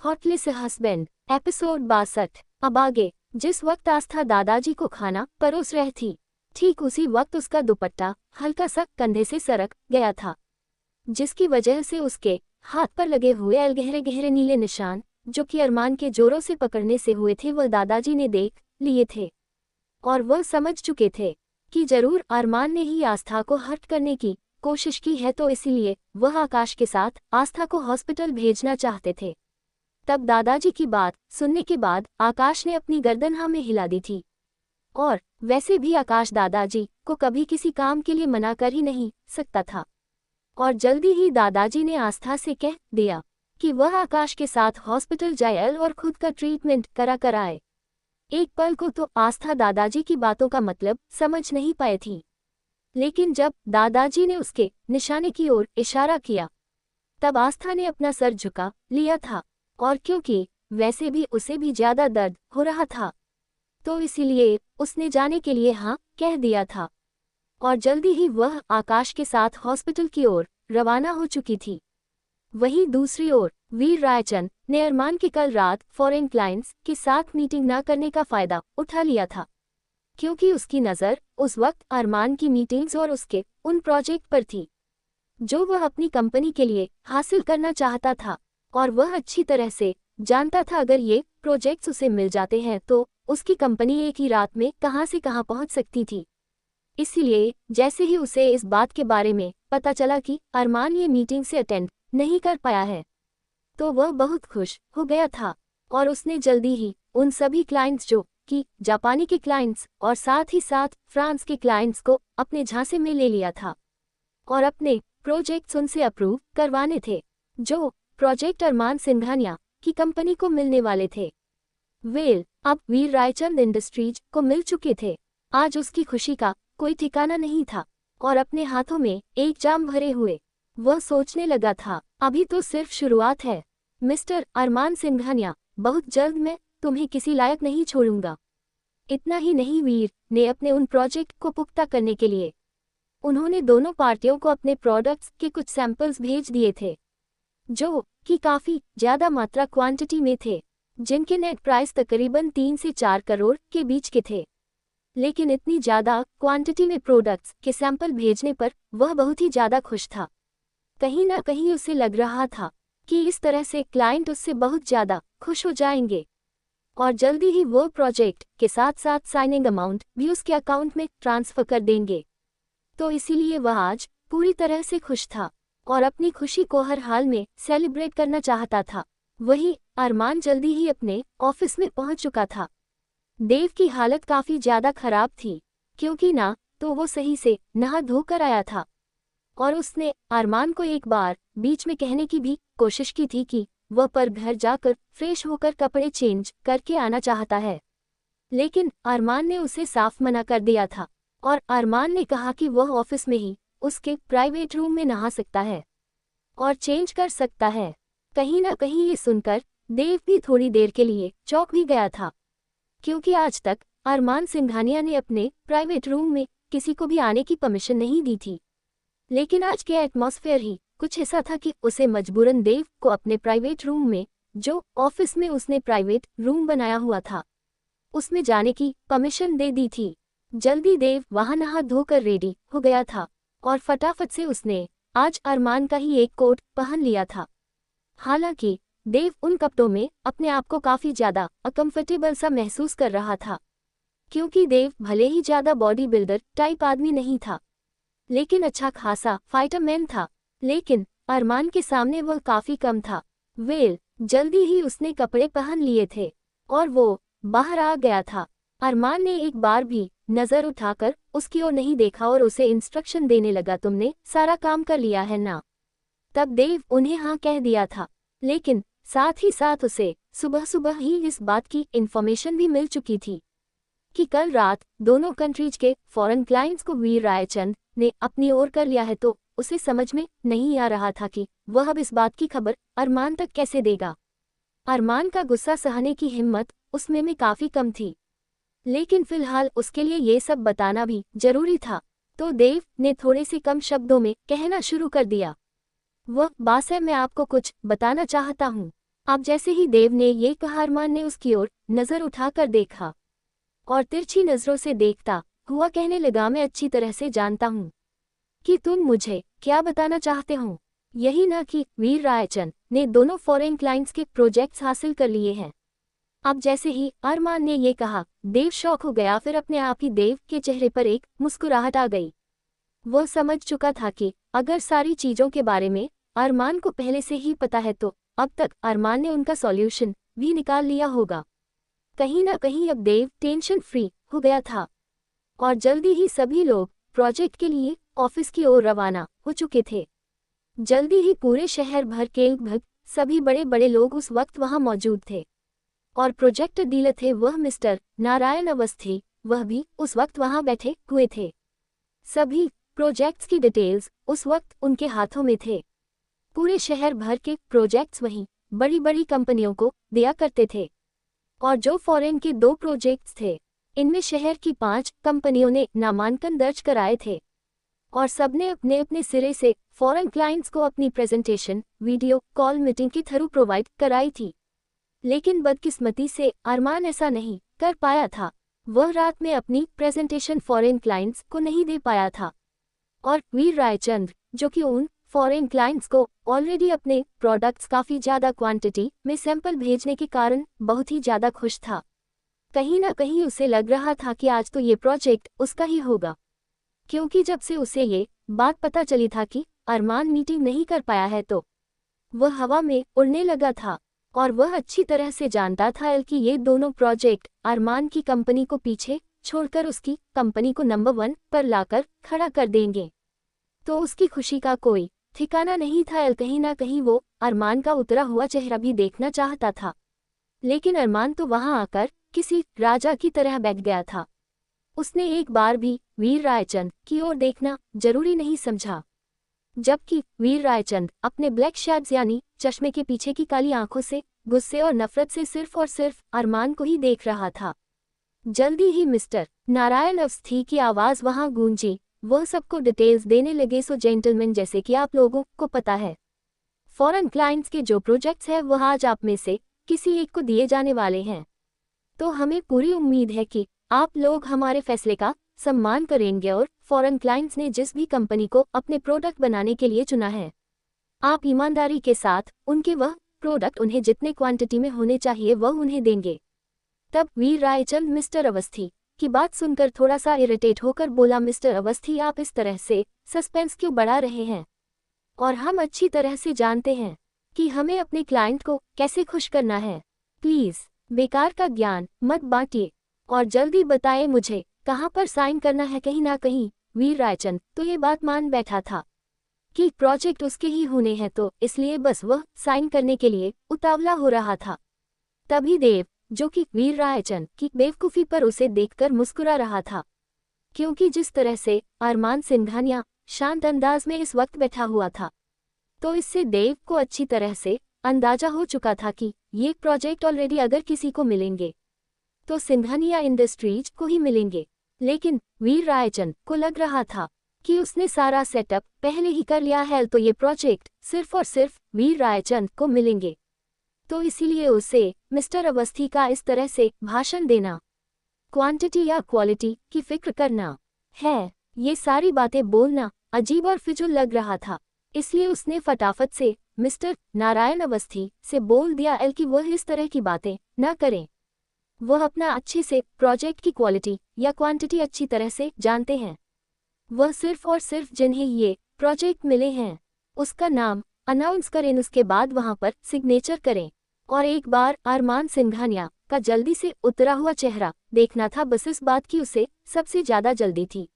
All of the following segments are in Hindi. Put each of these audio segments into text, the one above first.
Hotlist husband episode 62। अब आगे। जिस वक्त आस्था दादाजी को खाना परोस रही थी, ठीक उसी वक्त उसका दुपट्टा हल्का सा कंधे से सरक गया था, जिसकी वजह से उसके हाथ पर लगे हुए गहरे गहरे नीले निशान, जो कि अरमान के जोरों से पकड़ने से हुए थे, वह दादाजी ने देख लिए थे और वह समझ चुके थे कि जरूर अरमान ने ही आस्था को हर्ट करने की कोशिश की है, तो इसीलिए वह आकाश के साथ आस्था को हॉस्पिटल भेजना चाहते थे। तब दादाजी की बात सुनने के बाद आकाश ने अपनी गर्दन हाँ में हिला दी थी, और वैसे भी आकाश दादाजी को कभी किसी काम के लिए मना कर ही नहीं सकता था। और जल्दी ही दादाजी ने आस्था से कह दिया कि वह आकाश के साथ हॉस्पिटल जाए और खुद का ट्रीटमेंट करा कर आए। एक पल को तो आस्था दादाजी की बातों का मतलब समझ नहीं पाई थी, लेकिन जब दादाजी ने उसके निशाने की ओर इशारा किया, तब आस्था ने अपना सर झुका लिया था, और क्योंकि वैसे भी उसे भी ज्यादा दर्द हो रहा था, तो इसीलिए उसने जाने के लिए हाँ कह दिया था। और जल्दी ही वह आकाश के साथ हॉस्पिटल की ओर रवाना हो चुकी थी। वहीं दूसरी ओर वीर रायचंद ने अरमान के कल रात फॉरेन क्लाइंट्स के साथ मीटिंग न करने का फायदा उठा लिया था, क्योंकि उसकी नज़र उस वक्त अरमान की मीटिंग्स और उसके उन प्रोजेक्ट पर थी जो वह अपनी कंपनी के लिए हासिल करना चाहता था। और वह अच्छी तरह से जानता था अगर ये प्रोजेक्ट्स उसे मिल जाते हैं तो उसकी कंपनी एक ही रात में कहां से कहां पहुंच सकती थी। इसलिए जैसे ही उसे इस बात के बारे में पता चला कि अरमान ये मीटिंग से अटेंड नहीं कर पाया है, तो वह बहुत खुश हो गया था, और उसने जल्दी ही उन सभी क्लाइंट्स जो कि जापानी के क्लाइंट्स और साथ ही साथ फ्रांस के क्लाइंट्स को अपने झांसे में ले लिया था और अपने प्रोजेक्ट्स उनसे अप्रूव करवाने थे, जो प्रोजेक्ट अरमान सिंघानिया की कंपनी को मिलने वाले थे। अब वीर रायचंद इंडस्ट्रीज को मिल चुके थे। आज उसकी खुशी का कोई ठिकाना नहीं था, और अपने हाथों में एक जाम भरे हुए वह सोचने लगा था, अभी तो सिर्फ शुरुआत है मिस्टर अरमान सिंघानिया, बहुत जल्द मैं तुम्हें किसी लायक नहीं छोड़ूंगा। इतना ही नहीं, वीर ने अपने उन प्रोजेक्ट को पुख्ता करने के लिए उन्होंने दोनों पार्टियों को अपने प्रोडक्ट्स के कुछ सैंपल्स भेज दिए थे, जो कि काफ़ी ज़्यादा मात्रा क्वांटिटी में थे, जिनके नेट प्राइस तकरीबन 3 से 4 करोड़ के बीच के थे। लेकिन इतनी ज़्यादा क्वांटिटी में प्रोडक्ट्स के सैंपल भेजने पर वह बहुत ही ज़्यादा खुश था। कहीं ना कहीं उसे लग रहा था कि इस तरह से क्लाइंट उससे बहुत ज़्यादा खुश हो जाएंगे, और जल्दी ही वो प्रोजेक्ट के साथ साथ साइनिंग अमाउंट भी उसके अकाउंट में ट्रांसफ़र कर देंगे। तो इसीलिए वह आज पूरी तरह से खुश था और अपनी खुशी को हर हाल में सेलिब्रेट करना चाहता था। वहीं अरमान जल्दी ही अपने ऑफिस में पहुंच चुका था। देव की हालत काफ़ी ज़्यादा खराब थी, क्योंकि ना तो वो सही से नहा धोकर आया था, और उसने अरमान को एक बार बीच में कहने की भी कोशिश की थी कि वह पर घर जाकर फ्रेश होकर कपड़े चेंज करके आना चाहता है, लेकिन अरमान ने उसे साफ मना कर दिया था, और अरमान ने कहा कि वह ऑफिस में ही उसके प्राइवेट रूम में नहा सकता है और चेंज कर सकता है। कहीं ना कहीं ये सुनकर देव भी थोड़ी देर के लिए चौंक भी गया था, क्योंकि आज तक अरमान सिंघानिया ने अपने प्राइवेट रूम में किसी को भी आने की परमिशन नहीं दी थी, लेकिन आज के एटमॉस्फेयर ही कुछ ऐसा था कि उसे मजबूरन देव को अपने प्राइवेट रूम में, जो ऑफिस में उसने प्राइवेट रूम बनाया हुआ था, उसमें जाने की परमिशन दे दी थी। जल्दी देव वहां नहा धोकर रेडी हो गया था, और फटाफट से उसने आज अरमान का ही एक कोट पहन लिया था। हालांकि देव उन कपड़ों में अपने आप को काफ़ी ज़्यादा अकम्फर्टेबल सा महसूस कर रहा था, क्योंकि देव भले ही ज़्यादा बॉडी बिल्डर टाइप आदमी नहीं था, लेकिन अच्छा खासा फाइटर मैन था। लेकिन अरमान के सामने वह काफ़ी कम था। जल्दी ही उसने कपड़े पहन लिए थे और वो बाहर आ गया था। अरमान ने एक बार भी नज़र उठाकर उसकी ओर नहीं देखा और उसे इंस्ट्रक्शन देने लगा, तुमने सारा काम कर लिया है ना? तब देव उन्हें हाँ कह दिया था, लेकिन साथ ही साथ उसे सुबह सुबह ही इस बात की इन्फॉर्मेशन भी मिल चुकी थी कि कल रात दोनों कंट्रीज के फॉरेन क्लाइंट्स को वीर रायचंद ने अपनी ओर कर लिया है। तो उसे समझ में नहीं आ रहा था कि वह अब इस बात की खबर अरमान तक कैसे देगा। अरमान का गुस्सा सहने की हिम्मत उसमें काफ़ी कम थी, लेकिन फिलहाल उसके लिए ये सब बताना भी जरूरी था, तो देव ने थोड़े से कम शब्दों में कहना शुरू कर दिया, वह बास है, मैं आपको कुछ बताना चाहता हूँ। अब जैसे ही देव ने ये कहा, अरमान ने उसकी ओर नजर उठाकर देखा और तिरछी नजरों से देखता हुआ कहने लगा, मैं अच्छी तरह से जानता हूँ कि तुम मुझे क्या बताना चाहते हो। यही ना कि वीर रायचंद ने दोनों फॉरेन क्लाइंट्स के प्रोजेक्ट्स हासिल कर लिए हैं। अब जैसे ही अरमान ने ये कहा, देव शॉक हो गया। फिर अपने आप ही देव के चेहरे पर एक मुस्कुराहट आ गई। वह समझ चुका था कि अगर सारी चीजों के बारे में अरमान को पहले से ही पता है तो अब तक अरमान ने उनका सॉल्यूशन भी निकाल लिया होगा। कहीं ना कहीं अब देव टेंशन फ्री हो गया था और जल्दी ही सभी लोग प्रोजेक्ट के लिए ऑफिस की ओर रवाना हो चुके थे। जल्दी ही पूरे शहर भर के लगभग सभी बड़े बड़े लोग उस वक्त वहां मौजूद थे और प्रोजेक्ट डीलर थे वह मिस्टर नारायण अवस्थी, वह भी उस वक्त वहां बैठे हुए थे। सभी प्रोजेक्ट्स की डिटेल्स उस वक्त उनके हाथों में थे। पूरे शहर भर के प्रोजेक्ट्स वहीं बड़ी बड़ी कंपनियों को दिया करते थे और जो फॉरेन के 2 प्रोजेक्ट्स थे, इनमें शहर की 5 कंपनियों ने नामांकन दर्ज कराए थे और सबने अपने अपने सिरे से फॉरेन क्लाइंट्स को अपनी प्रेजेंटेशन वीडियो कॉल मीटिंग के थ्रू प्रोवाइड कराई थी। लेकिन बदकिस्मती से अरमान ऐसा नहीं कर पाया था। वह रात में अपनी प्रेजेंटेशन फॉरेन क्लाइंट्स को नहीं दे पाया था और वीर रायचंद, जो कि उन फॉरेन क्लाइंट्स को ऑलरेडी अपने प्रोडक्ट्स काफ़ी ज़्यादा क्वांटिटी में सैंपल भेजने के कारण बहुत ही ज़्यादा खुश था। कहीं ना कहीं उसे लग रहा था कि आज तो ये प्रोजेक्ट उसका ही होगा, क्योंकि जब से उसे ये बात पता चली था कि अरमान मीटिंग नहीं कर पाया है तो वह हवा में उड़ने लगा था और वह अच्छी तरह से जानता था कि ये दोनों प्रोजेक्ट अरमान की कंपनी को पीछे छोड़कर उसकी कंपनी को नंबर 1 पर लाकर खड़ा कर देंगे। तो उसकी खुशी का कोई ठिकाना नहीं था। कहीं ना कहीं वो अरमान का उतरा हुआ चेहरा भी देखना चाहता था, लेकिन अरमान तो वहां आकर किसी राजा की तरह बैठ गया था। उसने एक बार भी वीर रायचंद की ओर देखना जरूरी नहीं समझा, जबकि वीर रायचंद अपने ब्लैक शैड्स यानी चश्मे के पीछे की काली आंखों से गुस्से और नफरत से सिर्फ और सिर्फ अरमान को ही देख रहा था। जल्दी ही मिस्टर नारायण अवस्थी की आवाज वहां गूंजी। वह सबको डिटेल्स देने लगे। सो जेंटलमैन, जैसे कि आप लोगों को पता है, फॉरेन क्लाइंट्स के जो प्रोजेक्ट्स हैं वह आज आप में से किसी एक को दिए जाने वाले हैं। तो हमें पूरी उम्मीद है कि आप लोग हमारे फैसले का सम्मान करेंगे और फॉरेन क्लाइंट्स ने जिस भी कंपनी को अपने प्रोडक्ट बनाने के लिए चुना है, आप ईमानदारी के साथ उनके वह प्रोडक्ट उन्हें जितने क्वांटिटी में होने चाहिए वह उन्हें देंगे। तब वीर रायचंद मिस्टर अवस्थी की बात सुनकर थोड़ा सा इरिटेट होकर बोला, मिस्टर अवस्थी, आप इस तरह से सस्पेंस क्यों बढ़ा रहे हैं? और हम अच्छी तरह से जानते हैं कि हमें अपने क्लाइंट को कैसे खुश करना है। प्लीज बेकार का ज्ञान मत बांटिए और जल्दी बताएं मुझे कहाँ पर साइन करना है। कहीं ना कहीं वीर रायचंद तो ये बात मान बैठा था कि प्रोजेक्ट उसके ही होने हैं, तो इसलिए बस वह साइन करने के लिए उतावला हो रहा था। तभी देव, जो कि वीर रायचंद की बेवकूफ़ी पर उसे देखकर मुस्कुरा रहा था, क्योंकि जिस तरह से अरमान सिंघानिया शांत अंदाज में इस वक्त बैठा हुआ था, तो इससे देव को अच्छी तरह से अंदाजा हो चुका था कि ये प्रोजेक्ट ऑलरेडी अगर किसी को मिलेंगे तो सिंघानिया इंडस्ट्रीज को ही मिलेंगे। लेकिन वीर रायचंद को लग रहा था कि उसने सारा सेटअप पहले ही कर लिया है, तो ये प्रोजेक्ट सिर्फ और सिर्फ वीर रायचंद को मिलेंगे। तो इसीलिए उसे मिस्टर अवस्थी का इस तरह से भाषण देना, क्वांटिटी या क्वालिटी की फिक्र करना है, ये सारी बातें बोलना अजीब और फिजूल लग रहा था। इसलिए उसने फटाफट से मिस्टर नारायण अवस्थी से बोल दिया कि वह इस तरह की बातें न करें। वह अपना अच्छे से प्रोजेक्ट की क्वालिटी या क्वांटिटी अच्छी तरह से जानते हैं। वह सिर्फ और सिर्फ जिन्हें ये प्रोजेक्ट मिले हैं उसका नाम अनाउंस करें, उसके बाद वहां पर सिग्नेचर करें और एक बार अरमान सिंघानिया का जल्दी से उतरा हुआ चेहरा देखना था। बस इस बात की उसे सबसे ज्यादा जल्दी थी।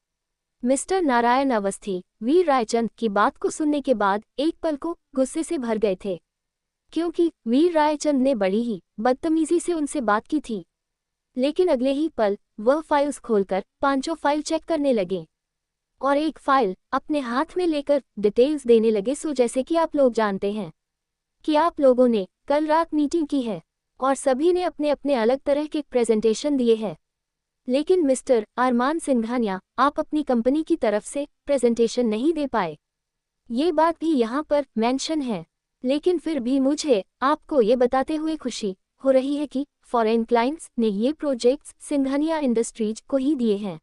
मिस्टर नारायण अवस्थी वीर रायचंद की बात को सुनने के बाद एक पल को गुस्से से भर गए थे, क्योंकि वीर रायचंद ने बड़ी ही बदतमीजी से उनसे बात की थी। लेकिन अगले ही पल वह फाइल्स खोलकर पांचों फाइल चेक करने लगे और एक फाइल अपने हाथ में लेकर डिटेल्स देने लगे। सो जैसे कि आप लोग जानते हैं कि आप लोगों ने कल रात मीटिंग की है और सभी ने अपने अपने अलग तरह के प्रेजेंटेशन दिए हैं, लेकिन मिस्टर अरमान सिंघानिया आप अपनी कंपनी की तरफ से प्रेजेंटेशन नहीं दे पाए। ये बात भी यहाँ पर मेंशन है। लेकिन फिर भी मुझे आपको ये बताते हुए खुशी हो रही है कि फॉरेन क्लाइंट्स ने ये प्रोजेक्ट्स सिंघानिया इंडस्ट्रीज को ही दिए हैं।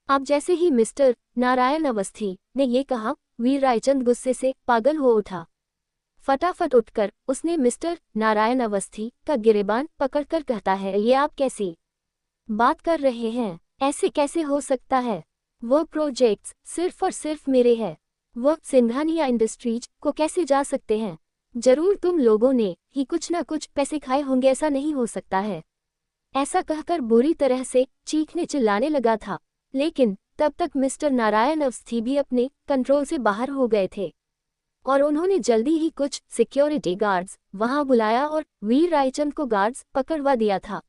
अब जैसे ही मिस्टर नारायण अवस्थी ने ये कहा, वीर रायचंद गुस्से से पागल हो उठा। फटाफट उठकर उसने मिस्टर नारायण अवस्थी का गिरेबान पकड़कर कहता है, ये आप कैसी बात कर रहे हैं? ऐसे कैसे हो सकता है? वो प्रोजेक्ट्स सिर्फ और सिर्फ मेरे हैं। वो सिंघानिया इंडस्ट्रीज को कैसे जा सकते हैं? जरूर तुम लोगों ने ही कुछ ना कुछ पैसे खाए होंगे, ऐसा नहीं हो सकता है। ऐसा कहकर बुरी तरह से चीखने चिल्लाने लगा था, लेकिन तब तक मिस्टर नारायण अवस्थी भी अपने कंट्रोल से बाहर हो गए थे और उन्होंने जल्दी ही कुछ सिक्योरिटी गार्ड्स वहां बुलाया और वीर रायचंद को गार्ड्स पकड़वा दिया था।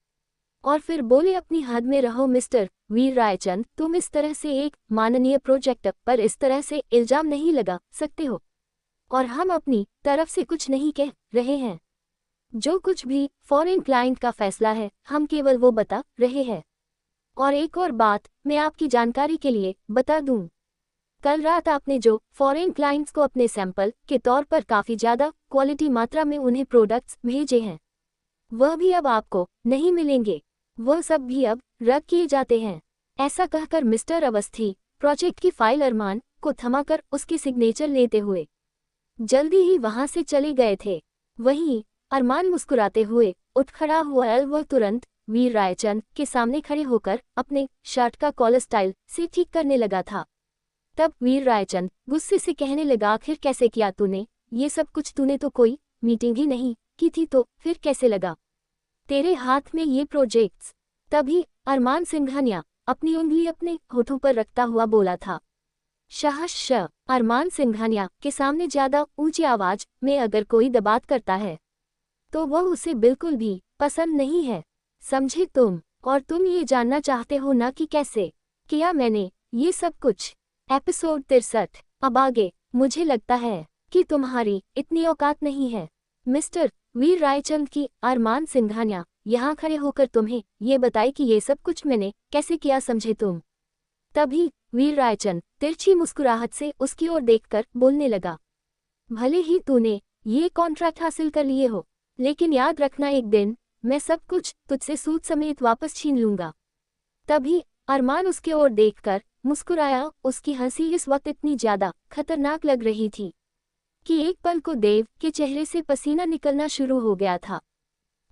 और फिर बोले, अपनी हद में रहो मिस्टर वीर रायचंद, तुम इस तरह से एक माननीय प्रोजेक्ट पर इस तरह से इल्जाम नहीं लगा सकते हो, और हम अपनी तरफ से कुछ नहीं कह रहे हैं। जो कुछ भी फॉरेन क्लाइंट का फैसला है, हम केवल वो बता रहे हैं। और एक और बात मैं आपकी जानकारी के लिए बता दूं, कल रात आपने जो फॉरेन क्लाइंट्स को अपने सैंपल के तौर पर काफ़ी ज़्यादा क्वालिटी मात्रा में उन्हें प्रोडक्ट्स भेजे हैं, वह भी अब आपको नहीं मिलेंगे। वह सब भी अब रद्द किए जाते हैं। ऐसा कहकर मिस्टर अवस्थी प्रोजेक्ट की फाइल अरमान को थमाकर उसकी सिग्नेचर लेते हुए जल्दी ही वहां से चले गए थे। वहीं अरमान मुस्कुराते हुए उठ खड़ा हुआ वह तुरंत वीर रायचंद के सामने खड़े होकर अपने शर्ट का कॉलर स्टाइल से ठीक करने लगा था। तब वीर रायचंद गुस्से से कहने लगा, आखिर कैसे किया तूने ये सब कुछ? तूने तो कोई मीटिंग ही नहीं की थी, तो फिर कैसे लगा तेरे हाथ में ये प्रोजेक्ट्स? तभी अरमान सिंघानिया अपनी उंगली अपने होठों पर रखता हुआ बोला था। शाहश अरमान सिंघानिया के सामने ज्यादा ऊंची आवाज में अगर कोई बात करता है तो वह उसे बिल्कुल भी पसंद नहीं है, समझे तुम? और तुम ये जानना चाहते हो ना कि कैसे किया मैंने ये सब कुछ। एपिसोड 63। अब आगे मुझे लगता है कि तुम्हारी इतनी औकात नहीं है मिस्टर वीर रायचंद की अरमान सिंघानिया यहाँ खड़े होकर तुम्हें ये बताए कि ये सब कुछ मैंने कैसे किया, समझे तुम? तभी वीर रायचंद तिरछी मुस्कुराहट से उसकी ओर देखकर बोलने लगा, भले ही तूने ये कॉन्ट्रैक्ट हासिल कर लिए हो, लेकिन याद रखना एक दिन मैं सब कुछ तुझसे सूद समेत वापस छीन लूंगा। तभी अरमान उसके ओर देखकर मुस्कुराया। उसकी हंसी इस वक्त इतनी ज्यादा खतरनाक लग रही थी कि एक पल को देव के चेहरे से पसीना निकलना शुरू हो गया था,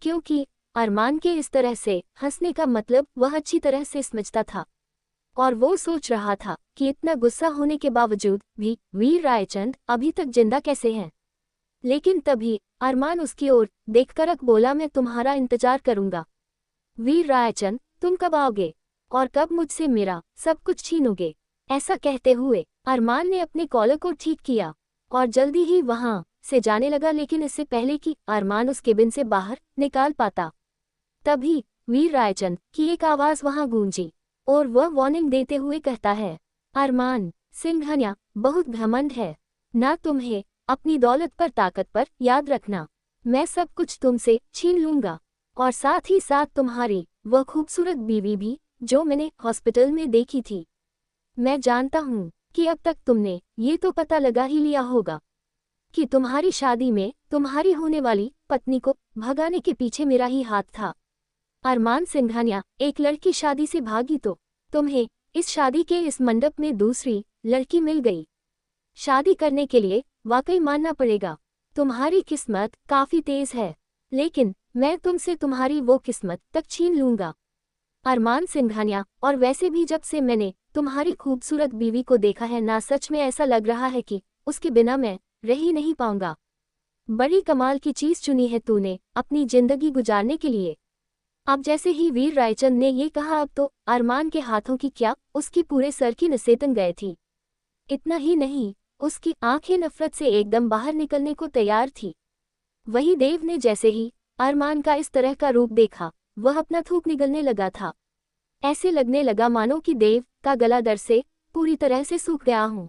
क्योंकि अरमान के इस तरह से हंसने का मतलब वह अच्छी तरह से समझता था। और वो सोच रहा था कि इतना गुस्सा होने के बावजूद भी वीर रायचंद अभी तक जिंदा कैसे हैं। लेकिन तभी अरमान उसकी ओर देखकर बोला, मैं तुम्हारा इंतजार करूंगा। वीर रायचंद, तुम कब आओगे और कब मुझसे मेरा सब कुछ छीनोगे? ऐसा कहते हुए अरमान ने अपने कॉलर को ठीक किया और जल्दी ही वहां से जाने लगा, लेकिन इससे पहले कि अरमान उस केबिन से बाहर निकाल पाता, तभी वीर रायचंद की एक आवाज वहां गूंजी और वह वार्निंग देते हुए कहता है, अरमान सिंघानिया, बहुत घमंड है ना तुम्हें अपनी दौलत पर, ताकत पर? याद रखना, मैं सब कुछ तुमसे छीन लूंगा, और साथ ही साथ तुम्हारी वह खूबसूरत बीवी भी जो मैंने हॉस्पिटल में देखी थी। मैं जानता हूँ कि अब तक तुमने ये तो पता लगा ही लिया होगा कि तुम्हारी शादी में तुम्हारी होने वाली पत्नी को भगाने के पीछे मेरा ही हाथ था। अरमान सिंघानिया, एक लड़की शादी से भागी तो तुम्हें इस शादी के इस मंडप में दूसरी लड़की मिल गई। शादी करने के लिए वाकई मानना पड़ेगा, तुम्हारी किस्मत काफी तेज है, लेकिन मैं तुमसे तुम्हारी वो किस्मत तक छीन लूंगा। अरमान सिंघानिया, और वैसे भी जब से मैंने तुम्हारी खूबसूरत बीवी को देखा है ना, सच में ऐसा लग रहा है कि उसके बिना मैं रह ही नहीं पाऊंगा। बड़ी कमाल की चीज चुनी है तूने अपनी जिंदगी गुजारने के लिए। अब जैसे ही वीर रायचंद ने ये कहा, अब तो अरमान के हाथों की क्या उसकी पूरे सर की नसेतन गए थी। इतना ही नहीं, उसकी आंखें नफरत से एकदम बाहर निकलने को तैयार थी। वही देव ने जैसे ही अरमान का इस तरह का रूप देखा, वह अपना थूक निगलने लगा था। ऐसे लगने लगा मानो कि देव का गला दर्द से पूरी तरह से सूख गया हूँ।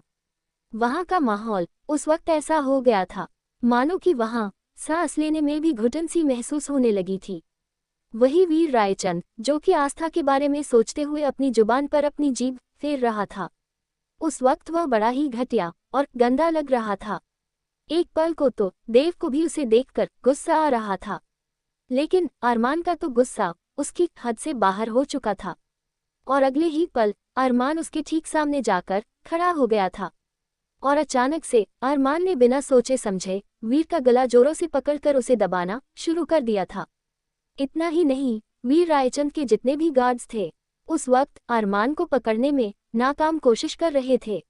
वहां का माहौल उस वक्त ऐसा हो गया था मानो कि वहां सांस लेने में भी घुटन सी महसूस होने लगी थी। वही वीर रायचंद, जो कि आस्था के बारे में सोचते हुए अपनी जुबान पर अपनी जीभ फेर रहा था, उस वक्त वह बड़ा ही घटिया और गंदा लग रहा था। एक पल को तो देव को भी उसे देखकर गुस्सा आ रहा था, लेकिन अरमान का तो गुस्सा उसकी हद से बाहर हो चुका था और अगले ही पल अरमान उसके ठीक सामने जाकर खड़ा हो गया था। और अचानक से अरमान ने बिना सोचे समझे वीर का गला जोरों से पकड़कर उसे दबाना शुरू कर दिया था। इतना ही नहीं, वीर रायचंद के जितने भी गार्ड्स थे उस वक्त अरमान को पकड़ने में नाकाम कोशिश कर रहे थे,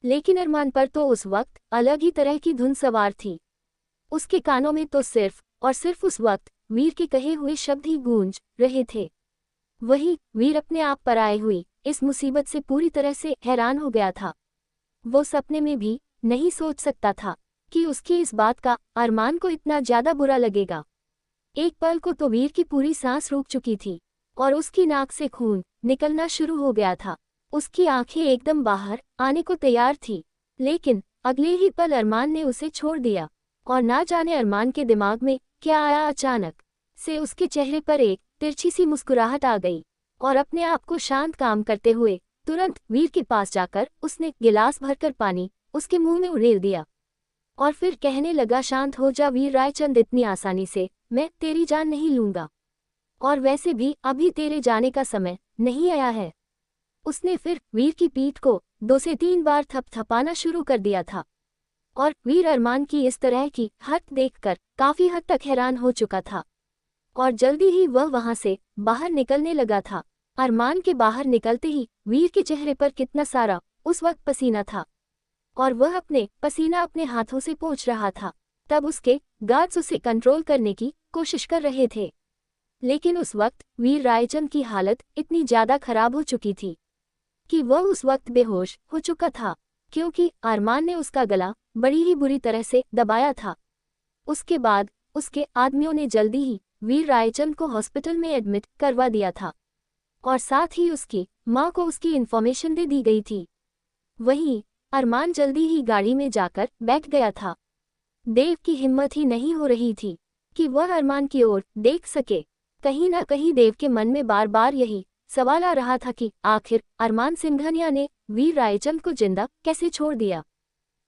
लेकिन अरमान पर तो उस वक्त अलग ही तरह की धुन सवार थी। उसके कानों में तो सिर्फ और सिर्फ उस वक्त वीर के कहे हुए शब्द ही गूंज रहे थे। वही वीर अपने आप पर आए हुई इस मुसीबत से पूरी तरह से हैरान हो गया था। वो सपने में भी नहीं सोच सकता था कि उसकी इस बात का अरमान को इतना ज्यादा बुरा लगेगा। एक पल को तो वीर की पूरी सांस रुक चुकी थी और उसकी नाक से खून निकलना शुरू हो गया था। उसकी आंखें एकदम बाहर आने को तैयार थी, लेकिन अगले ही पल अरमान ने उसे छोड़ दिया। और ना जाने अरमान के दिमाग में क्या आया, अचानक से उसके चेहरे पर एक तिरछी सी मुस्कुराहट आ गई और अपने आप को शांत काम करते हुए तुरंत वीर के पास जाकर उसने गिलास भरकर पानी उसके मुंह में उड़ेल दिया और फिर कहने लगा, शांत हो जा वीर रायचंद, इतनी आसानी से मैं तेरी जान नहीं लूंगा, और वैसे भी अभी तेरे जाने का समय नहीं आया है। उसने फिर वीर की पीठ को 2 से 3 बार थपथपाना शुरू कर दिया था और वीर अरमान की इस तरह की हरकत देखकर काफी हद तक हैरान हो चुका था और जल्दी ही वह वहां से बाहर निकलने लगा था। अरमान के बाहर निकलते ही वीर के चेहरे पर कितना सारा उस वक्त पसीना था और वह अपने पसीना अपने हाथों से पोंछ रहा था। तब उसके गार्ड्स उसे कंट्रोल करने की कोशिश कर रहे थे, लेकिन उस वक्त वीर रायचंद की हालत इतनी ज्यादा खराब हो चुकी थी कि वह उस वक्त बेहोश हो चुका था, क्योंकि अरमान ने उसका गला बड़ी ही बुरी तरह से दबाया था। उसके बाद उसके आदमियों ने जल्दी ही वीर रायचंद को हॉस्पिटल में एडमिट करवा दिया था और साथ ही उसकी मां को उसकी इन्फॉर्मेशन दे दी गई थी। वहीं अरमान जल्दी ही गाड़ी में जाकर बैठ गया था। देव की हिम्मत ही नहीं हो रही थी कि वह अरमान की ओर देख सके। कहीं ना कहीं देव के मन में बार बार यही सवाल आ रहा था कि आखिर अरमान सिंघानिया ने वीर रायचंद को जिंदा कैसे छोड़ दिया,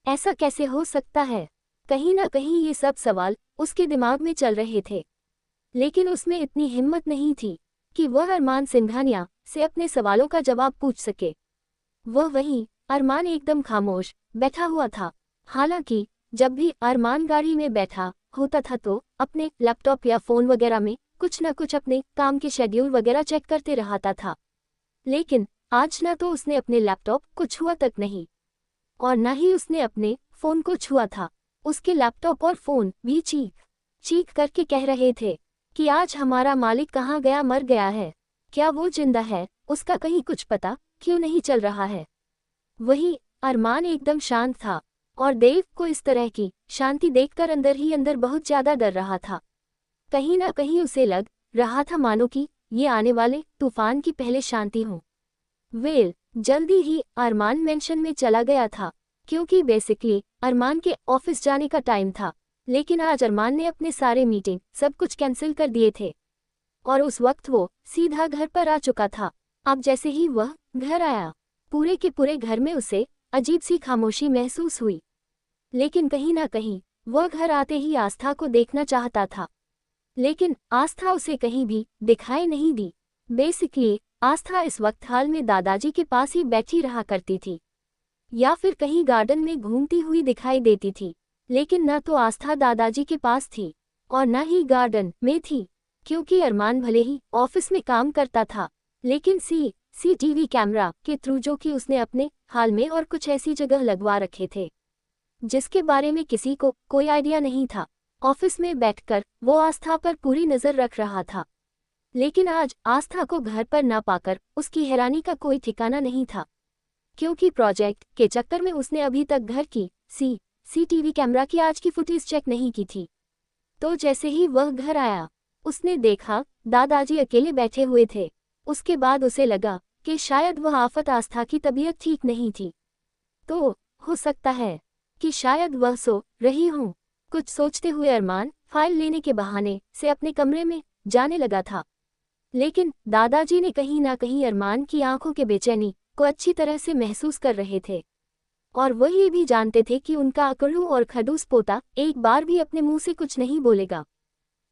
ऐसा कैसे हो सकता है। कहीं ना कहीं ये सब सवाल उसके दिमाग में चल रहे थे, लेकिन उसमें इतनी हिम्मत नहीं थी कि वह अरमान सिंघानिया से अपने सवालों का जवाब पूछ सके। वह वहीं अरमान एकदम खामोश बैठा हुआ था। हालांकि जब भी अरमान गाड़ी में बैठा होता था तो अपने लैपटॉप या फोन वगैरह में कुछ न कुछ अपने काम के शेड्यूल वगैरह चेक करते रहता था, लेकिन आज न तो उसने अपने लैपटॉप को छुआ तक नहीं और न ही उसने अपने फोन को छुआ था। उसके लैपटॉप और फोन भी चीख करके कह रहे थे कि आज हमारा मालिक कहाँ गया, मर गया है, क्या वो जिंदा है, उसका कहीं कुछ पता क्यों नहीं चल रहा है। वही अरमान एकदम शांत था और देव को इस तरह की शांति देखकर अंदर ही अंदर बहुत ज्यादा डर रहा था। कहीं ना कहीं उसे लग रहा था मानो कि ये आने वाले तूफान की पहले शांति हो। जल्दी ही अरमान मेंशन में चला गया था, क्योंकि बेसिकली अरमान के ऑफिस जाने का टाइम था, लेकिन आज अरमान ने अपने सारे मीटिंग सब कुछ कैंसिल कर दिए थे और उस वक्त वो सीधा घर पर आ चुका था। अब जैसे ही वह घर आया, पूरे के पूरे घर में उसे अजीब सी खामोशी महसूस हुई, लेकिन कहीं ना कहीं वह घर आते ही आस्था को देखना चाहता था, लेकिन आस्था उसे कहीं भी दिखाई नहीं दी। बेसिकली आस्था इस वक्त हाल में दादाजी के पास ही बैठी रहा करती थी या फिर कहीं गार्डन में घूमती हुई दिखाई देती थी, लेकिन न तो आस्था दादाजी के पास थी और न ही गार्डन में थी, क्योंकि अरमान भले ही ऑफिस में काम करता था, लेकिन सीसीटीवी कैमरा के थ्रू जो कि उसने अपने हाल में और कुछ ऐसी जगह लगवा रखे थे जिसके बारे में किसी को कोई आइडिया नहीं था। ऑफिस में बैठकर वो आस्था पर पूरी नजर रख रहा था, लेकिन आज आस्था को घर पर ना पाकर उसकी हैरानी का कोई ठिकाना नहीं था, क्योंकि प्रोजेक्ट के चक्कर में उसने अभी तक घर की सीसीटीवी कैमरा की आज की फुटेज चेक नहीं की थी। तो जैसे ही वह घर आया, उसने देखा दादाजी अकेले बैठे हुए थे। उसके बाद उसे लगा कि शायद वह आफत आस्था की तबीयत ठीक नहीं थी, तो हो सकता है कि शायद वह सो रही हो। कुछ सोचते हुए अरमान फाइल लेने के बहाने से अपने कमरे में जाने लगा था, लेकिन दादाजी ने कहीं ना कहीं अरमान की आंखों के बेचैनी को अच्छी तरह से महसूस कर रहे थे। और वह ये भी जानते थे कि उनका अकड़ू और खड़ूस पोता एक बार भी अपने मुंह से कुछ नहीं बोलेगा,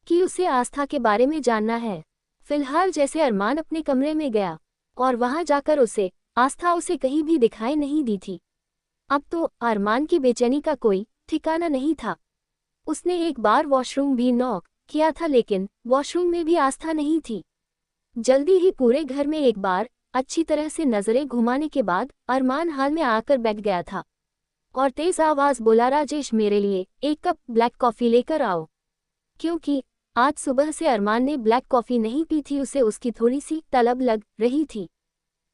कि उसे आस्था के बारे में जानना है। फिलहाल जैसे अरमान अपने कमरे में गया और वहां जाकर आस्था उसे कहीं भी दिखाई नहीं दी थी। अब तो अरमान की बेचैनी का कोई ठिकाना नहीं था। उसने एक बार वॉशरूम भी नॉक किया था, लेकिन वॉशरूम में भी आस्था नहीं थी। जल्दी ही पूरे घर में एक बार अच्छी तरह से नजरें घुमाने के बाद अरमान हाल में आकर बैठ गया था और तेज आवाज बोला, राजेश मेरे लिए एक कप ब्लैक कॉफी लेकर आओ। क्योंकि आज सुबह से अरमान ने ब्लैक कॉफी नहीं पी थी, उसे उसकी थोड़ी सी तलब लग रही थी,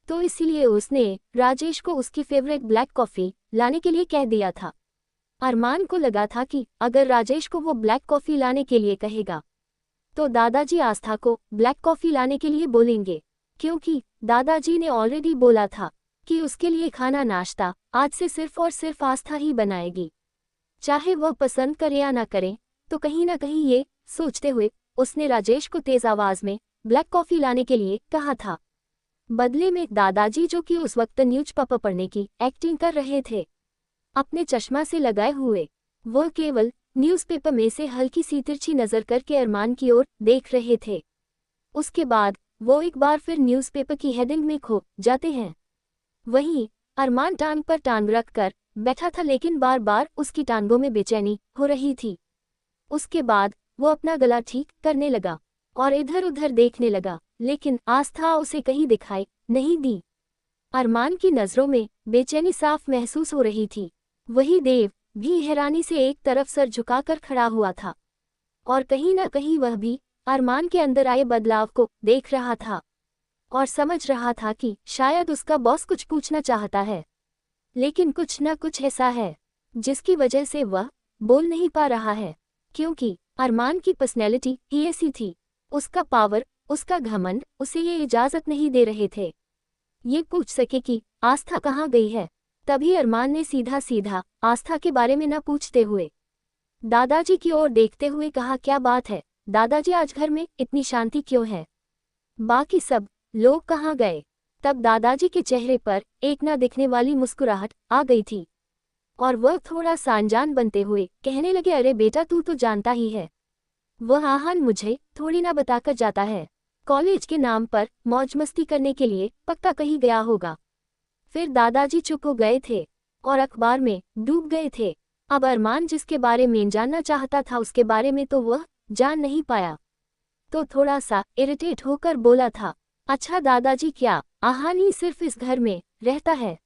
तो इसीलिए उसने राजेश को उसकी फेवरेट ब्लैक कॉफी लाने के लिए कह दिया था। अरमान को लगा था कि अगर राजेश को वो ब्लैक कॉफी लाने के लिए कहेगा तो दादाजी आस्था को ब्लैक कॉफी लाने के लिए बोलेंगे, क्योंकि दादाजी ने ऑलरेडी बोला था कि उसके लिए खाना नाश्ता आज से सिर्फ और सिर्फ आस्था ही बनाएगी, चाहे वह पसंद करे या ना करे। तो कहीं ना कहीं ये सोचते हुए उसने राजेश को तेज आवाज में ब्लैक कॉफी लाने के लिए कहा था। बदले में दादाजी, जो कि उस वक्त न्यूज़पेपर पढ़ने की एक्टिंग कर रहे थे, अपने चश्मा से लगाए हुए वह केवल न्यूज़पेपर में से हल्की सी तिरछी नजर करके अरमान की ओर देख रहे थे। उसके बाद वो एक बार फिर न्यूज़पेपर की हेडिंग में खो जाते हैं। वहीं अरमान टांग पर टांग रख कर बैठा था, लेकिन बार बार उसकी टांगों में बेचैनी हो रही थी। उसके बाद वो अपना गला ठीक करने लगा और इधर उधर देखने लगा, लेकिन आस्था उसे कहीं दिखाई नहीं दी। अरमान की नजरों में बेचैनी साफ महसूस हो रही थी। वही देव भी हैरानी से एक तरफ सर झुकाकर खड़ा हुआ था और कहीं ना कहीं वह भी अरमान के अंदर आए बदलाव को देख रहा था और समझ रहा था कि शायद उसका बॉस कुछ पूछना चाहता है, लेकिन कुछ न कुछ ऐसा है जिसकी वजह से वह बोल नहीं पा रहा है, क्योंकि अरमान की पर्सनैलिटी ही ऐसी थी। उसका पावर, उसका घमंड उसे ये इजाजत नहीं दे रहे थे ये पूछ सके कि आस्था कहाँ गई है। तभी अरमान ने सीधा सीधा आस्था के बारे में न पूछते हुए दादाजी की ओर देखते हुए कहा, क्या बात है दादाजी, आज घर में इतनी शांति क्यों है? बाकी सब लोग कहाँ गए? तब दादाजी के चेहरे पर एक न दिखने वाली मुस्कुराहट आ गई थी और वह थोड़ा सा अनजान बनते हुए कहने लगे, अरे बेटा, तू तो जानता ही है, वह आहान मुझे थोड़ी ना बताकर जाता है। कॉलेज के नाम पर मौज मस्ती करने के लिए पक्का कहीं गया होगा। फिर दादाजी चुप हो गए थे और अखबार में डूब गए थे। अब अरमान जिसके बारे में जानना चाहता था उसके बारे में तो वह जान नहीं पाया, तो थोड़ा सा इरिटेट होकर बोला था, अच्छा दादाजी, क्या आहान ही सिर्फ इस घर में रहता है?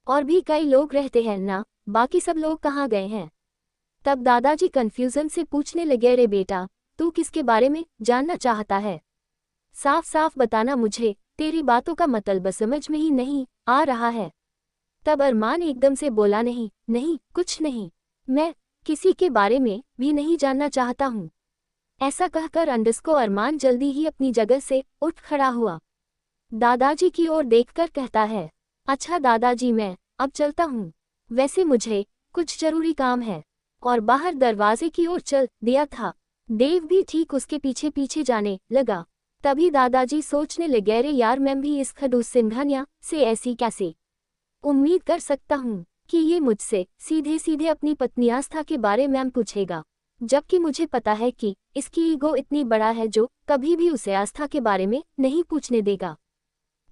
और भी कई लोग रहते हैं ना, बाकी सब लोग कहाँ गए हैं? तब दादाजी कंफ्यूजन से पूछने लगे, अरे बेटा, तू किसके बारे में जानना चाहता है? साफ साफ बताना, मुझे तेरी बातों का मतलब समझ में ही नहीं आ रहा है। तब अरमान एकदम से बोला, नहीं नहीं, कुछ नहीं, मैं किसी के बारे में भी नहीं जानना चाहता हूँ। ऐसा कहकर अंडस्को अरमान जल्दी ही अपनी जगह से उठ खड़ा हुआ। दादाजी की ओर देखकर कहता है, अच्छा दादाजी, मैं अब चलता हूँ, वैसे मुझे कुछ जरूरी काम है, और बाहर दरवाजे की ओर चल दिया था। देव भी ठीक उसके पीछे पीछे जाने लगा। तभी दादाजी सोचने लगे, अरे यार, मैं भी इस खड़ूस सिंघानिया से ऐसी कैसे उम्मीद कर सकता हूँ कि ये मुझसे सीधे सीधे अपनी पत्नी आस्था के बारे में पूछेगा, जबकि मुझे पता है कि इसकी ईगो इतनी बड़ा है जो कभी भी उसे आस्था के बारे में नहीं पूछने देगा।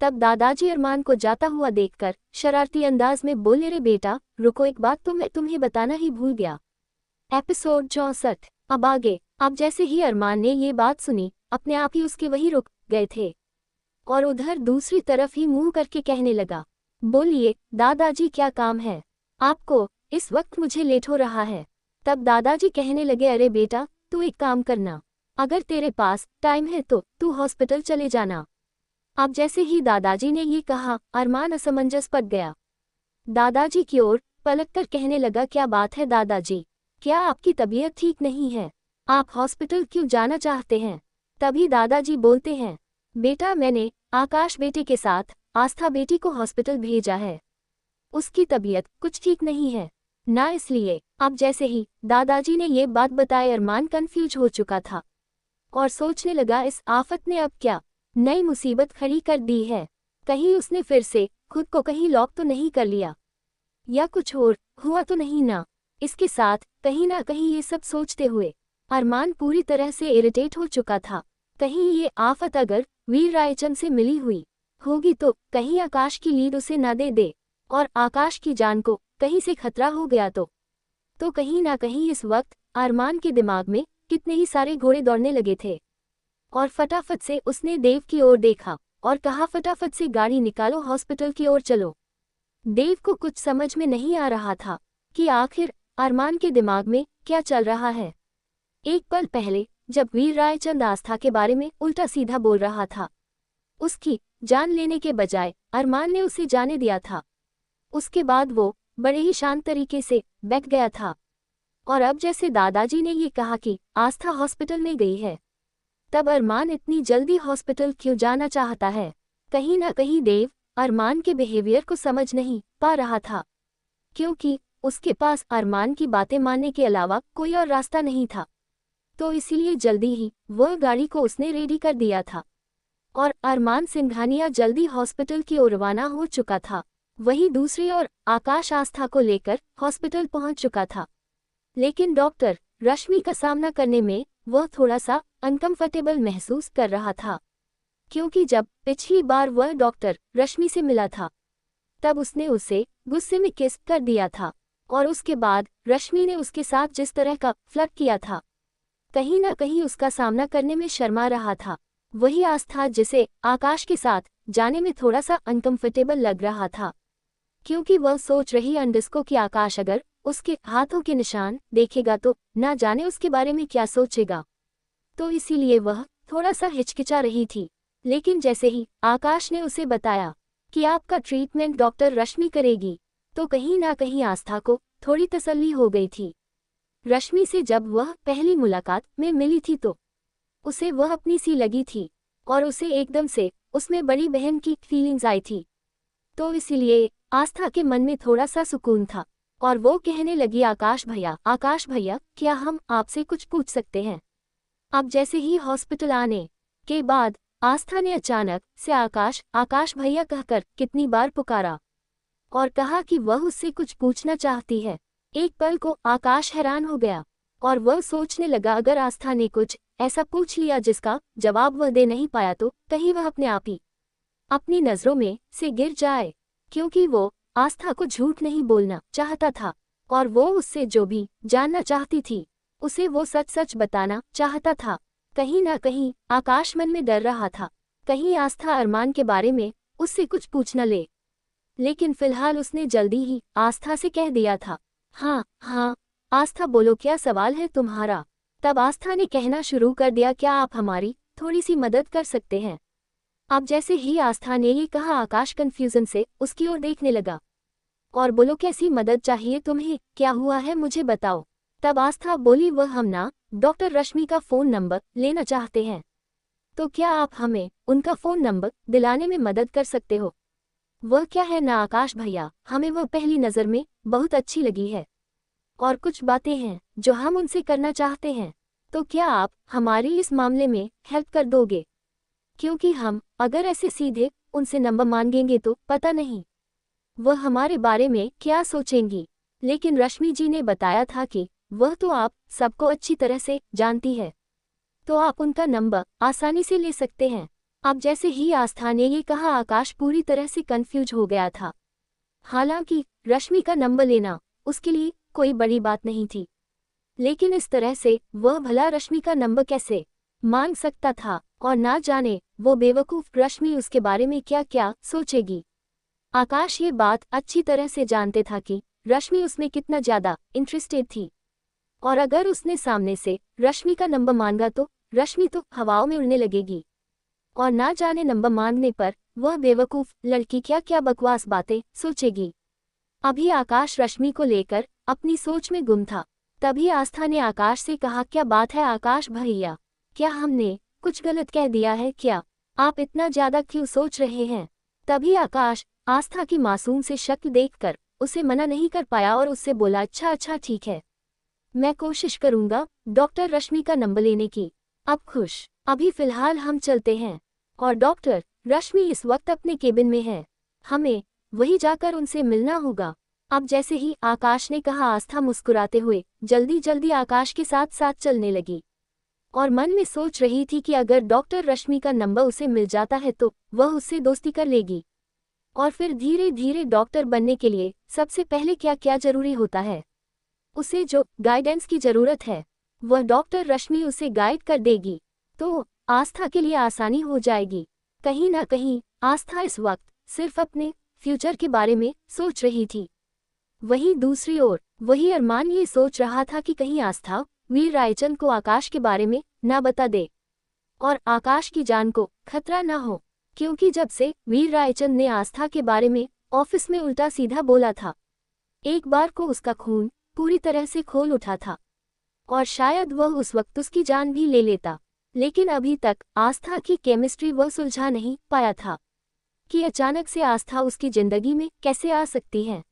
तब दादाजी अरमान को जाता हुआ देखकर शरारती अंदाज में बोले, रे बेटा रुको, एक बात तो मैं तुम्हें बताना ही भूल गया। एपिसोड 64 अब आगे। अब जैसे ही अरमान ने ये बात सुनी, अपने आप ही उसके वहीं रुक गए थे और उधर दूसरी तरफ ही मुंह करके कहने लगा, बोलिए दादाजी, क्या काम है आपको? इस वक्त मुझे लेट हो रहा है। तब दादाजी कहने लगे, अरे बेटा, तू एक काम करना, अगर तेरे पास टाइम है तो तू हॉस्पिटल चले जाना। अब जैसे ही दादाजी ने ये कहा, अरमान असमंजस पड़ गया। दादाजी की ओर पलटकर कहने लगा, क्या बात है दादाजी, क्या आपकी तबीयत ठीक नहीं है? आप हॉस्पिटल क्यों जाना चाहते हैं? तभी दादाजी बोलते हैं, बेटा, मैंने आकाश बेटे के साथ आस्था बेटी को हॉस्पिटल भेजा है, उसकी तबीयत कुछ ठीक नहीं है ना, इसलिए। अब जैसे ही दादाजी ने ये बात बताई, अरमान कंफ्यूज हो चुका था और सोचने लगा, इस आफत ने अब क्या नई मुसीबत खड़ी कर दी है? कहीं उसने फिर से खुद को कहीं लॉक तो नहीं कर लिया? या कुछ और हुआ तो नहीं ना। इसके साथ कहीं ना कहीं ये सब सोचते हुए अरमान पूरी तरह से इरिटेट हो चुका था। कहीं ये आफत अगर वीर रायचंद से मिली हुई होगी तो कहीं आकाश की लीड उसे न दे दे और आकाश की जान को कहीं से खतरा हो गया तो कहीं ना कहीं इस वक्त अरमान के दिमाग में कितने ही सारे घोड़े दौड़ने लगे थे। और फटाफट से उसने देव की ओर देखा और कहा, फटाफट से गाड़ी निकालो, हॉस्पिटल की ओर चलो। देव को कुछ समझ में नहीं आ रहा था कि आखिर अरमान के दिमाग में क्या चल रहा है। एक पल पहले जब वीर रायचंद आस्था के बारे में उल्टा सीधा बोल रहा था, उसकी जान लेने के बजाय अरमान ने उसे जाने दिया था। उसके बाद वो बड़े ही शांत तरीके से बैठ गया था। और अब जैसे दादाजी ने ये कहा कि आस्था हॉस्पिटल में गई है, तब अरमान इतनी जल्दी हॉस्पिटल क्यों जाना चाहता है। कहीं ना कहीं देव अरमान के बिहेवियर को समझ नहीं पा रहा था, क्योंकि उसके पास अरमान की बातें मानने के अलावा कोई और रास्ता नहीं था। तो इसीलिए जल्दी ही वह गाड़ी को उसने रेडी कर दिया था और अरमान सिंघानिया जल्दी हॉस्पिटल की ओर रवाना हो चुका था। वहीं दूसरी ओर आकाश आस्था को लेकर हॉस्पिटल पहुंच चुका था, लेकिन डॉक्टर रश्मि का सामना करने में वह थोड़ा सा अनकंफर्टेबल महसूस कर रहा था, क्योंकि जब पिछली बार वह डॉक्टर रश्मि से मिला था तब उसने उसे गुस्से में किस कर दिया था और उसके बाद रश्मि ने उसके साथ जिस तरह का फ्लर्ट किया था, कहीं ना कहीं उसका सामना करने में शर्मा रहा था। वही आस्था जिसे आकाश के साथ जाने में थोड़ा सा अनकंफर्टेबल लग रहा था, क्योंकि वह सोच रही अंडिस्को कि आकाश अगर उसके हाथों के निशान देखेगा तो ना जाने उसके बारे में क्या सोचेगा। तो इसीलिए वह थोड़ा सा हिचकिचा रही थी। लेकिन जैसे ही आकाश ने उसे बताया कि आपका ट्रीटमेंट डॉक्टर रश्मि करेगी, तो कहीं ना कहीं आस्था को थोड़ी तसल्ली हो गई थी। रश्मि से जब वह पहली मुलाकात में मिली थी तो उसे वह अपनी सी लगी थी और उसे एकदम से उसमें बड़ी बहन की फीलिंग्स आई थी। तो इसीलिए आस्था के मन में थोड़ा सा सुकून था और वो कहने लगी, आकाश भैया क्या हम आपसे कुछ पूछ सकते हैं। अब जैसे ही हॉस्पिटल आने के बाद आस्था ने अचानक से आकाश भैया कहकर कितनी बार पुकारा और कहा कि वह उससे कुछ पूछना चाहती है। एक पल को आकाश हैरान हो गया और वह सोचने लगा, अगर आस्था ने कुछ ऐसा पूछ लिया जिसका जवाब वह दे नहीं पाया तो कहीं वह अपने आप ही अपनी नजरों में से गिर जाए, क्योंकि वो आस्था को झूठ नहीं बोलना चाहता था और वो उससे जो भी जानना चाहती थी उसे वो सच सच बताना चाहता था। कहीं ना कहीं आकाश मन में डर रहा था, कहीं आस्था अरमान के बारे में उससे कुछ पूछ न ले। लेकिन फिलहाल उसने जल्दी ही आस्था से कह दिया था, हाँ आस्था बोलो, क्या सवाल है तुम्हारा। तब आस्था ने कहना शुरू कर दिया, क्या आप हमारी थोड़ी सी मदद कर सकते हैं। अब जैसे ही आस्था ने ये कहा, आकाश कंफ्यूजन से उसकी ओर देखने लगा और बोलो, कैसी मदद चाहिए तुम्हें, क्या हुआ है मुझे बताओ। तब आस्था बोली, वह हम ना डॉक्टर रश्मि का फ़ोन नंबर लेना चाहते हैं, तो क्या आप हमें उनका फ़ोन नंबर दिलाने में मदद कर सकते हो। वह क्या है ना आकाश भैया, हमें वह पहली नज़र में बहुत अच्छी लगी है और कुछ बातें हैं जो हम उनसे करना चाहते हैं, तो क्या आप हमारी इस मामले में हेल्प कर दोगे, क्योंकि हम अगर ऐसे सीधे उनसे नंबर मांगेंगे तो पता नहीं वह हमारे बारे में क्या सोचेंगी। लेकिन रश्मि जी ने बताया था कि वह तो आप सबको अच्छी तरह से जानती है, तो आप उनका नंबर आसानी से ले सकते हैं। अब जैसे ही आस्था ने ये कहा, आकाश पूरी तरह से कंफ्यूज हो गया था। हालांकि रश्मि का नंबर लेना उसके लिए कोई बड़ी बात नहीं थी, लेकिन इस तरह से वह भला रश्मि का नंबर कैसे मांग सकता था और ना जाने वो बेवकूफ़ रश्मि उसके बारे में क्या क्या सोचेगी। आकाश ये बात अच्छी तरह से जानते था कि रश्मि उसमें कितना ज़्यादा इंटरेस्टेड थी और अगर उसने सामने से रश्मि का नंबर मांगा तो रश्मि तो हवाओं में उड़ने लगेगी और ना जाने नंबर मांगने पर वह बेवकूफ़ लड़की क्या क्या बकवास बातें सोचेगी। अभी आकाश रश्मि को लेकर अपनी सोच में गुम था। तभी आस्था ने आकाश से कहा, क्या बात है आकाश भैया, क्या हमने कुछ गलत कह दिया है क्या, आप इतना ज़्यादा क्यों सोच रहे हैं। तभी आकाश आस्था की मासूम से शक्ल देखकर उसे मना नहीं कर पाया और उससे बोला, अच्छा ठीक है, मैं कोशिश करूंगा डॉक्टर रश्मि का नंबर लेने की। अब खुश, अभी फिलहाल हम चलते हैं और डॉक्टर रश्मि इस वक्त अपने केबिन में है, हमें वही जाकर उनसे मिलना होगा। अब जैसे ही आकाश ने कहा, आस्था मुस्कुराते हुए जल्दी जल्दी आकाश के साथ साथ चलने लगी और मन में सोच रही थी कि अगर डॉक्टर रश्मि का नंबर उसे मिल जाता है तो वह उससे दोस्ती कर लेगी। और फिर धीरे धीरे डॉक्टर बनने के लिए सबसे पहले क्या क्या जरूरी होता है, उसे जो गाइडेंस की जरूरत है वह डॉक्टर रश्मि उसे गाइड कर देगी, तो आस्था के लिए आसानी हो जाएगी। कहीं ना कहीं आस्था इस वक्त सिर्फ अपने फ्यूचर के बारे में सोच रही थी। वहीं दूसरी ओर वही अरमान ये सोच रहा था कि कहीं आस्था वीर रायचंद को आकाश के बारे में ना बता दे और आकाश की जान को खतरा ना हो, क्योंकि जब से वीर रायचंद ने आस्था के बारे में ऑफिस में उल्टा सीधा बोला था, एक बार को उसका खून पूरी तरह से खोल उठा था और शायद वह उस वक्त उसकी जान भी ले लेता। लेकिन अभी तक आस्था की केमिस्ट्री वह सुलझा नहीं पाया था कि अचानक से आस्था उसकी जिंदगी में कैसे आ सकती है।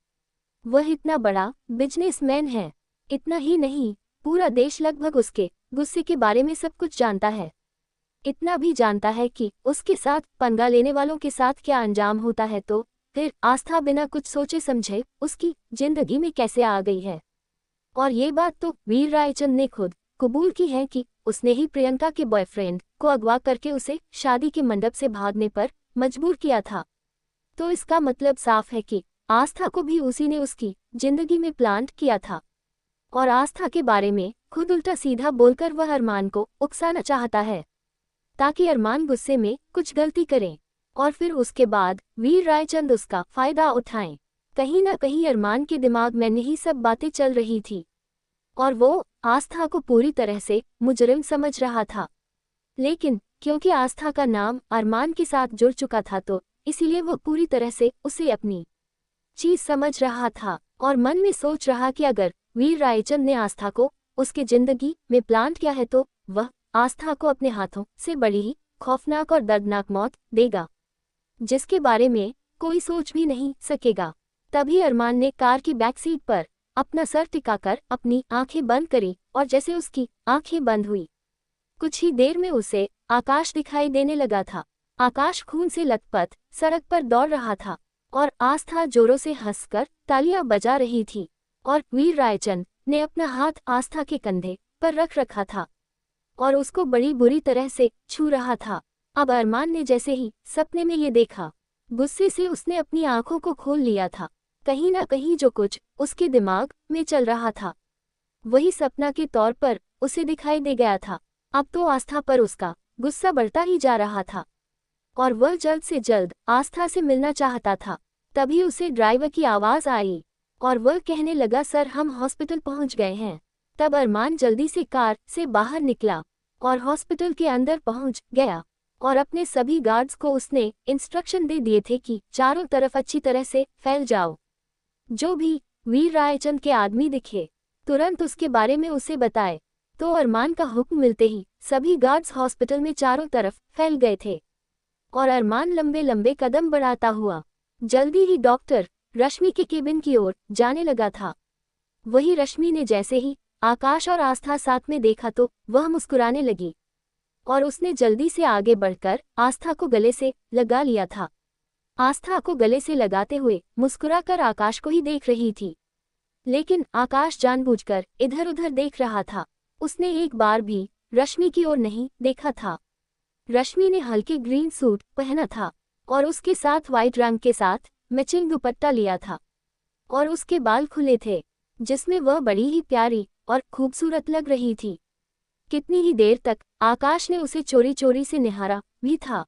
वह इतना बड़ा बिजनेसमैन है, इतना ही नहीं पूरा देश लगभग उसके गुस्से के बारे में सब कुछ जानता है। इतना भी जानता है कि उसके साथ पंगा लेने वालों के साथ क्या अंजाम होता है, तो फिर आस्था बिना कुछ सोचे समझे उसकी जिंदगी में कैसे आ गई है। और ये बात तो वीर रायचंद ने खुद कबूल की है कि उसने ही प्रियंका के बॉयफ्रेंड को अगवा करके उसे शादी के मंडप से भागने पर मजबूर किया था। तो इसका मतलब साफ है कि आस्था को भी उसी ने उसकी जिंदगी में प्लांट किया था और आस्था के बारे में खुद उल्टा सीधा बोलकर वह अरमान को उकसाना चाहता है ताकि अरमान गुस्से में कुछ गलती करे और फिर उसके बाद वीर रायचंद उसका फायदा उठाएं। कहीं ना कहीं अरमान के दिमाग में यही सब बातें चल रही थी और वो आस्था को पूरी तरह से मुजरिम समझ रहा था। लेकिन क्योंकि आस्था का नाम अरमान के साथ जुड़ चुका था तो इसीलिए वो पूरी तरह से उसे अपनी चीज समझ रहा था और मन में सोच रहा कि अगर वीर रायचंद ने आस्था को उसके जिंदगी में प्लांट किया है तो वह आस्था को अपने हाथों से बड़ी ही खौफनाक और दर्दनाक मौत देगा, जिसके बारे में कोई सोच भी नहीं सकेगा। तभी अरमान ने कार की बैक सीट पर अपना सर टिकाकर अपनी आंखें बंद करी और जैसे उसकी आंखें बंद हुई कुछ ही देर में उसे आकाश दिखाई देने लगा था। आकाश खून से लथपथ सड़क पर दौड़ रहा था और आस्था जोरों से हंसकर तालियां बजा रही थी और वीर रायचंद ने अपना हाथ आस्था के कंधे पर रख रखा था और उसको बड़ी बुरी तरह से छू रहा था। अब अरमान ने जैसे ही सपने में ये देखा, गुस्से से उसने अपनी आंखों को खोल लिया था। कहीं ना कहीं जो कुछ उसके दिमाग में चल रहा था वही सपना के तौर पर उसे दिखाई दे गया था। अब तो आस्था पर उसका गुस्सा बढ़ता ही जा रहा था और वह जल्द से जल्द आस्था से मिलना चाहता था। तभी उसे ड्राइवर की आवाज आई और वह कहने लगा, सर हम हॉस्पिटल पहुंच गए हैं। तब अरमान जल्दी से कार से बाहर निकला और हॉस्पिटल के अंदर पहुंच गया और अपने सभी गार्ड्स को उसने इंस्ट्रक्शन दे दिए थे कि चारों तरफ अच्छी तरह से फैल जाओ। जो भी वीर रायचंद के आदमी दिखे तुरंत उसके बारे में उसे बताए। तो अरमान का हुक्म मिलते ही सभी गार्ड्स हॉस्पिटल में चारों तरफ फैल गए थे और अरमान लंबे लंबे कदम बढ़ाता हुआ जल्दी ही डॉक्टर रश्मि के केबिन की ओर जाने लगा था। वही रश्मि ने जैसे ही आकाश और आस्था साथ में देखा तो वह मुस्कुराने लगी और उसने जल्दी से आगे बढ़कर आस्था को गले से लगा लिया था। आस्था को गले से लगाते हुए मुस्कुराकर आकाश को ही देख रही थी, लेकिन आकाश जानबूझकर इधर उधर देख रहा था। उसने एक बार भी रश्मि की ओर नहीं देखा था। रश्मि ने हल्के ग्रीन सूट पहना था और उसके साथ वाइट रंग के साथ मैचिंग दुपट्टा लिया था और उसके बाल खुले थे, जिसमें वह बड़ी ही प्यारी और खूबसूरत लग रही थी। कितनी ही देर तक आकाश ने उसे चोरी चोरी से निहारा भी था,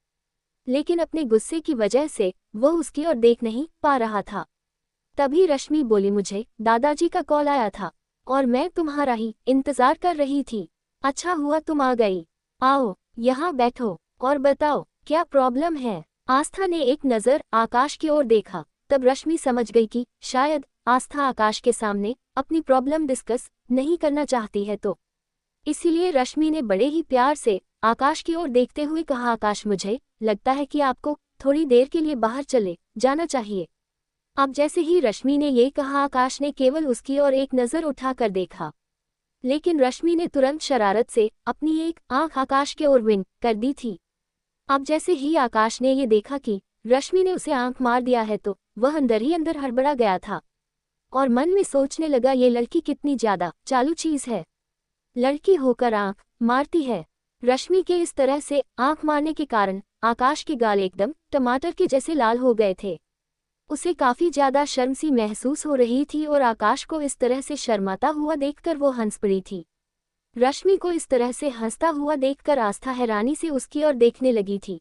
लेकिन अपने गुस्से की वजह से वह उसकी ओर देख नहीं पा रहा था। तभी रश्मि बोली, मुझे दादाजी का कॉल आया था और मैं तुम्हारा ही इंतजार कर रही थी। अच्छा हुआ तुम आ गई। आओ यहाँ बैठो और बताओ क्या प्रॉब्लम है। आस्था ने एक नज़र आकाश की ओर देखा। तब रश्मि समझ गई कि शायद आस्था आकाश के सामने अपनी प्रॉब्लम डिस्कस नहीं करना चाहती है, तो इसीलिए रश्मि ने बड़े ही प्यार से आकाश की ओर देखते हुए कहा, आकाश मुझे लगता है कि आपको थोड़ी देर के लिए बाहर चले जाना चाहिए। अब जैसे ही रश्मि ने ये कहा, आकाश ने केवल उसकी ओर एक नज़र उठाकर देखा, लेकिन रश्मि ने तुरंत शरारत से अपनी एक आंख आकाश के ओर विंक कर दी थी। अब जैसे ही आकाश ने ये देखा कि रश्मि ने उसे आंख मार दिया है तो वह अंदर ही अंदर हड़बड़ा गया था और मन में सोचने लगा ये लड़की कितनी ज्यादा चालू चीज है। लड़की होकर आंख मारती है। रश्मि के इस तरह से आंख मारने के कारण आकाश के गाल एकदम टमाटर के जैसे लाल हो गए थे। उसे काफी ज्यादा शर्म सी महसूस हो रही थी और आकाश को इस तरह से शर्माता हुआ देखकर वो हंस पड़ी थी। रश्मि को इस तरह से हंसता हुआ देखकर आस्था हैरानी से उसकी ओर देखने लगी थी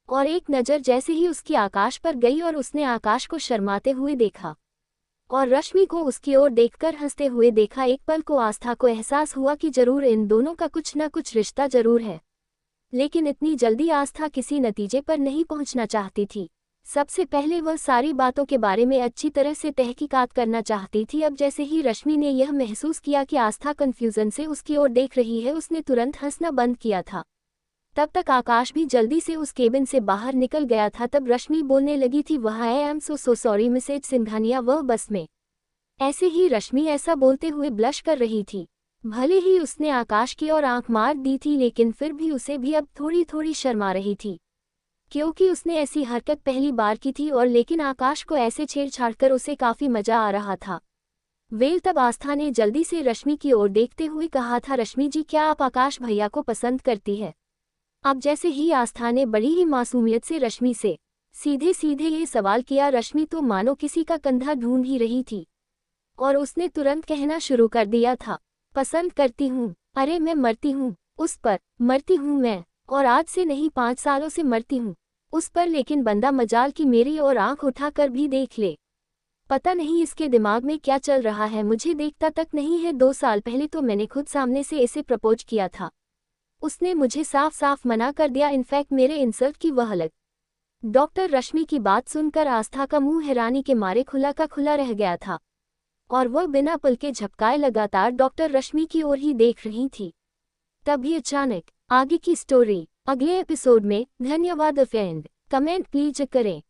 और एक नज़र जैसे ही उसकी आकाश पर गई और उसने आकाश को शर्माते हुए देखा और रश्मि को उसकी ओर देखकर हंसते हुए देखा। एक पल को आस्था को एहसास हुआ कि जरूर इन दोनों का कुछ न कुछ रिश्ता जरूर है, लेकिन इतनी जल्दी आस्था किसी नतीजे पर नहीं पहुंचना चाहती थी। सबसे पहले वह सारी बातों के बारे में अच्छी तरह से तहकीकात करना चाहती थी। अब जैसे ही रश्मि ने यह महसूस किया कि आस्था कन्फ्यूजन से उसकी ओर देख रही है, उसने तुरंत हंसना बंद किया था। तब तक आकाश भी जल्दी से उस केबिन से बाहर निकल गया था। तब रश्मि बोलने लगी थी, वह I am so sorry Mrs Singhania, वह बस में। ऐसे ही रश्मि ऐसा बोलते हुए ब्लश कर रही थी। भले ही उसने आकाश की ओर आंख मार दी थी, लेकिन फिर भी उसे भी अब थोड़ी थोड़ी शर्म आ रही थी, क्योंकि उसने ऐसी हरकत पहली बार की थी और लेकिन आकाश को ऐसे छेड़छाड़ कर उसे काफी मजा आ रहा था। वेल तब आस्था ने जल्दी से रश्मि की ओर देखते हुए कहा था, रश्मि जी क्या आप आकाश भैया को पसंद करती है? अब जैसे ही आस्था ने बड़ी ही मासूमियत से रश्मि से सीधे सीधे ये सवाल किया, रश्मि तो मानो किसी का कंधा ढूंढ ही रही थी और उसने तुरंत कहना शुरू कर दिया था, पसंद करती हूँ, अरे मैं मरती हूँ उस पर, मरती हूँ मैं, और आज से नहीं 5 सालों से मरती हूँ उस पर, लेकिन बंदा मजाल की मेरी और आंख उठाकर भी देख ले। पता नहीं इसके दिमाग में क्या चल रहा है, मुझे देखता तक नहीं है। 2 साल पहले तो मैंने खुद सामने से इसे प्रपोज किया था, उसने मुझे साफ साफ मना कर दिया, इनफैक्ट मेरे इंसल्ट की वह अलग। डॉक्टर रश्मि की बात सुनकर आस्था का मुंह हैरानी के मारे खुला का खुला रह गया था और वह बिना पल के झपकाए लगातार डॉक्टर रश्मि की ओर ही देख रही थी। तभी अचानक आगे की स्टोरी अगले एपिसोड में। धन्यवाद फ्रेंड, कमेंट प्लीज करें।